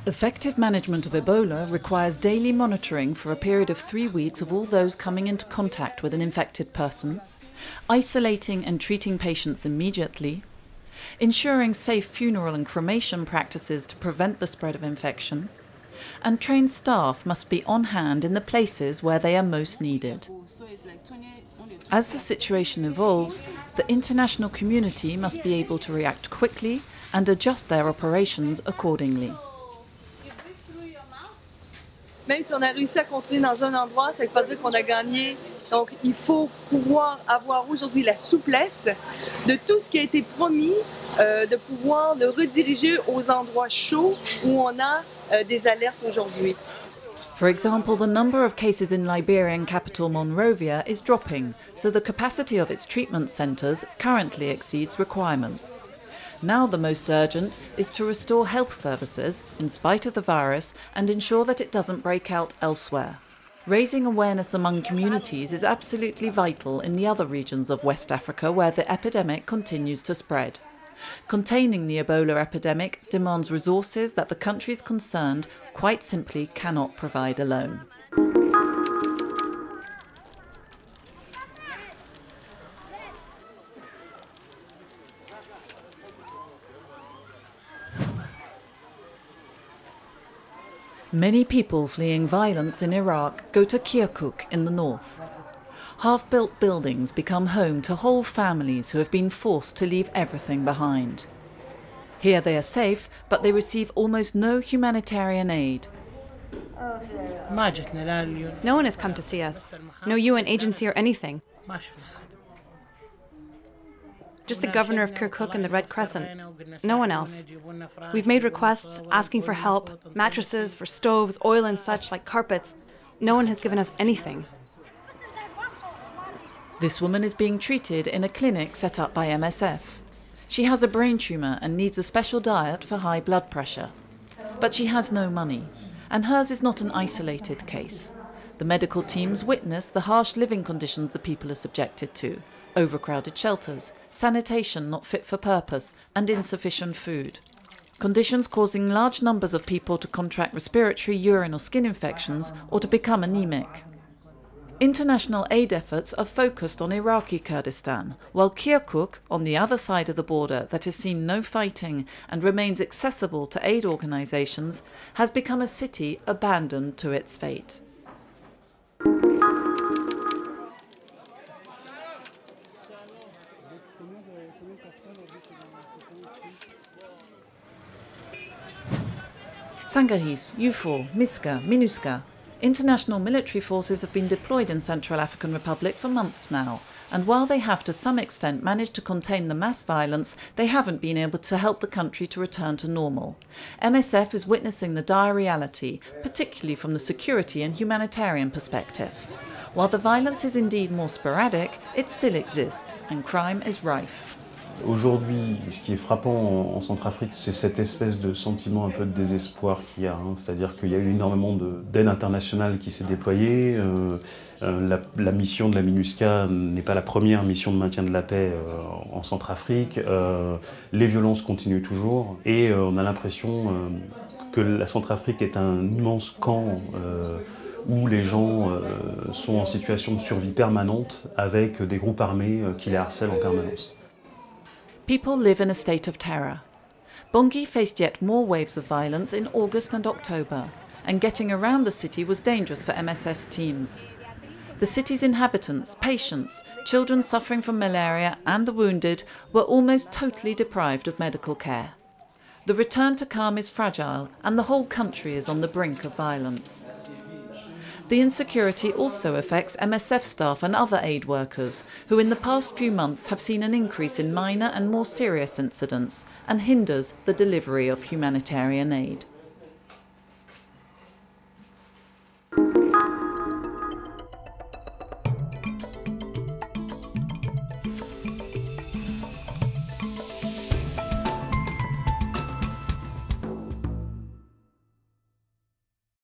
Effective management of Ebola requires daily monitoring for a period of 3 weeks of all those coming into contact with an infected person, isolating and treating patients immediately, ensuring safe funeral and cremation practices to prevent the spread of infection, and trained staff must be on hand in the places where they are most needed. As the situation evolves, the international community must be able to react quickly and adjust their operations accordingly. Même si on a réussi à contrôler dans un endroit, ça ne veut pas dire qu'on a gagné. Donc, il faut pouvoir avoir aujourd'hui la souplesse de tout ce qui a été promis, de pouvoir le rediriger aux endroits chauds où on a des alertes aujourd'hui. For example, the number of cases in Liberian capital Monrovia is dropping, so the capacity of its treatment centres currently exceeds requirements. Now the most urgent is to restore health services, in spite of the virus, and ensure that it doesn't break out elsewhere. Raising awareness among communities is absolutely vital in the other regions of West Africa where the epidemic continues to spread. Containing the Ebola epidemic demands resources that the countries concerned quite simply cannot provide alone. Many people fleeing violence in Iraq go to Kirkuk in the north. Half-built buildings become home to whole families who have been forced to leave everything behind. Here they are safe, but they receive almost no humanitarian aid. No one has come to see us. No UN agency or anything. Just the governor of Kirkuk and the Red Crescent. No one else. We've made requests asking for help, mattresses, for stoves, oil and such like carpets. No one has given us anything. This woman is being treated in a clinic set up by MSF. She has a brain tumour and needs a special diet for high blood pressure. But she has no money, and hers is not an isolated case. The medical teams witness the harsh living conditions the people are subjected to. Overcrowded shelters, sanitation not fit for purpose, and insufficient food. Conditions causing large numbers of people to contract respiratory, urine or skin infections or to become anemic. International aid efforts are focused on Iraqi Kurdistan, while Kirkuk, on the other side of the border that has seen no fighting and remains accessible to aid organisations, has become a city abandoned to its fate. Sangahis, UFOR, MISCA, MINUSCA. International military forces have been deployed in Central African Republic for months now, and while they have to some extent managed to contain the mass violence, they haven't been able to help the country to return to normal. MSF is witnessing the dire reality, particularly from the security and humanitarian perspective. While the violence is indeed more sporadic, it still exists, and crime is rife. Aujourd'hui, ce qui est frappant en Centrafrique, c'est cette espèce de sentiment un peu de désespoir qu'il y a. C'est-à-dire qu'il y a eu énormément d'aide internationale qui s'est déployée. La mission de la MINUSCA n'est pas la première mission de maintien de la paix en Centrafrique. Les violences continuent toujours et on a l'impression que la Centrafrique est un immense camp où les gens sont en situation de survie permanente avec des groupes armés qui les harcèlent en permanence. People live in a state of terror. Bongi faced yet more waves of violence in August and October, and getting around the city was dangerous for MSF's teams. The city's inhabitants, patients, children suffering from malaria and the wounded were almost totally deprived of medical care. The return to calm is fragile, and the whole country is on the brink of violence. The insecurity also affects MSF staff and other aid workers, who in the past few months have seen an increase in minor and more serious incidents and hinders the delivery of humanitarian aid.